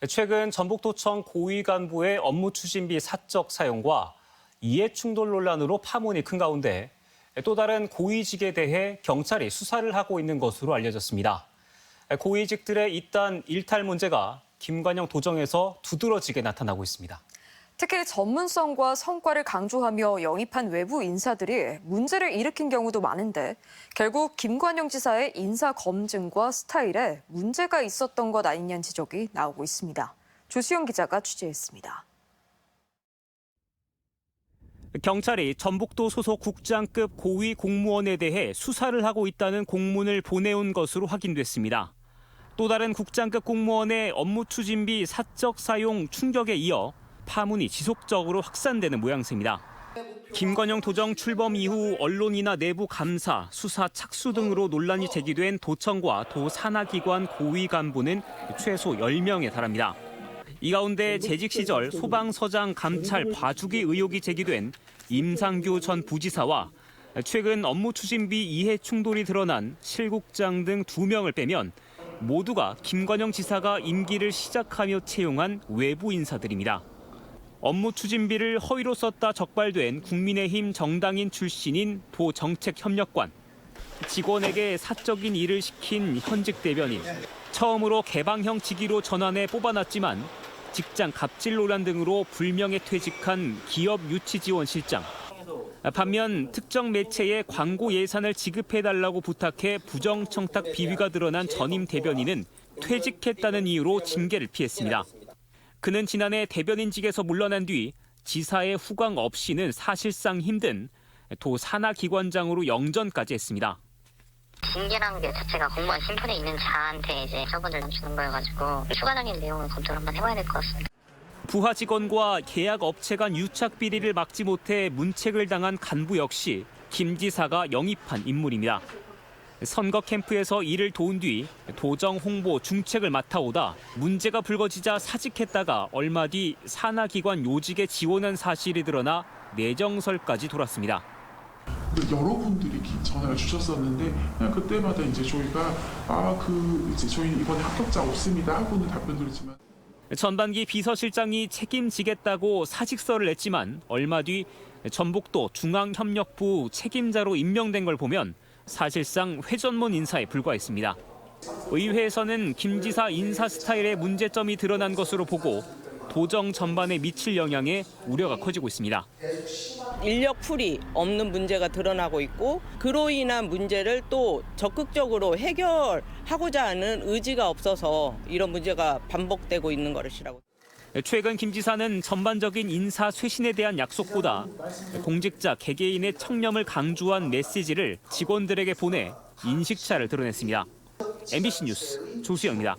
최근 전북도청 고위 간부의 업무 추진비 사적 사용과 이해충돌 논란으로 파문이 큰 가운데 또 다른 고위직에 대해 경찰이 수사를 하고 있는 것으로 알려졌습니다. 고위직들의 잇단 일탈 문제가 김관영 도정에서 두드러지게 나타나고 있습니다. 특히 전문성과 성과를 강조하며 영입한 외부 인사들이 문제를 일으킨 경우도 많은데 결국 김관영 지사의 인사 검증과 스타일에 문제가 있었던 것 아니냐는 지적이 나오고 있습니다. 조수영 기자가 취재했습니다. 경찰이 전북도 소속 국장급 고위 공무원에 대해 수사를 하고 있다는 공문을 보내온 것으로 확인됐습니다. 또 다른 국장급 공무원의 업무 추진비 사적 사용 충격에 이어 파문이 지속적으로 확산되는 모양새입니다. 김관영 도정 출범 이후 언론이나 내부 감사, 수사 착수 등으로 논란이 제기된 도청과 도 산하기관 고위 간부는 최소 10명에 달합니다. 이 가운데 재직 시절 소방서장 감찰 봐주기 의혹이 제기된 임상규 전 부지사와 최근 업무 추진비 이해 충돌이 드러난 실국장 등 2명을 빼면 모두가 김관영 지사가 임기를 시작하며 채용한 외부 인사들입니다. 업무 추진비를 허위로 썼다 적발된 국민의힘 정당인 출신인 도 정책협력관, 직원에게 사적인 일을 시킨 현직 대변인, 처음으로 개방형 직위로 전환해 뽑아놨지만 직장 갑질 논란 등으로 불명예 퇴직한 기업 유치지원실장. 반면 특정 매체에 광고 예산을 지급해달라고 부탁해 부정청탁 비위가 드러난 전임 대변인은 퇴직했다는 이유로 징계를 피했습니다. 그는 지난해 대변인직에서 물러난 뒤 지사의 후광 없이는 사실상 힘든 도 산하기관장으로 영전까지 했습니다. 징계라는 게 자체가 공무원 신분에 있는 자한테 이제 처분을 주는 거여가지고 추가적인 내용을 검토를 한번 해봐야 될 것 같습니다. 부하 직원과 계약 업체 간 유착 비리를 막지 못해 문책을 당한 간부 역시 김 지사가 영입한 인물입니다. 선거 캠프에서 일을 도운 뒤 도정 홍보 중책을 맡아오다 문제가 불거지자 사직했다가 얼마 뒤 산하기관 요직에 지원한 사실이 드러나 내정설까지 돌았습니다. 여러분들이 전화를 주셨었는데 그때마다 이제 저희가 이제 저희 이번에 합격자 없습니다 하고는 답변 드렸지만 전반기 비서실장이 책임지겠다고 사직서를 냈지만 얼마 뒤 전북도 중앙협력부 책임자로 임명된 걸 보면 사실상 회전문 인사에 불과했습니다. 의회에서는 김 지사 인사 스타일에 문제점이 드러난 것으로 보고 도정 전반에 미칠 영향에 우려가 커지고 있습니다. 인력 풀이 없는 문제가 드러나고 있고 그로 인한 문제를 또 적극적으로 해결하고자 하는 의지가 없어서 이런 문제가 반복되고 있는 것이라고. 최근 김 지사는 전반적인 인사 쇄신에 대한 약속보다 공직자 개개인의 청렴을 강조한 메시지를 직원들에게 보내 인식차를 드러냈습니다. MBC 뉴스 조수영입니다.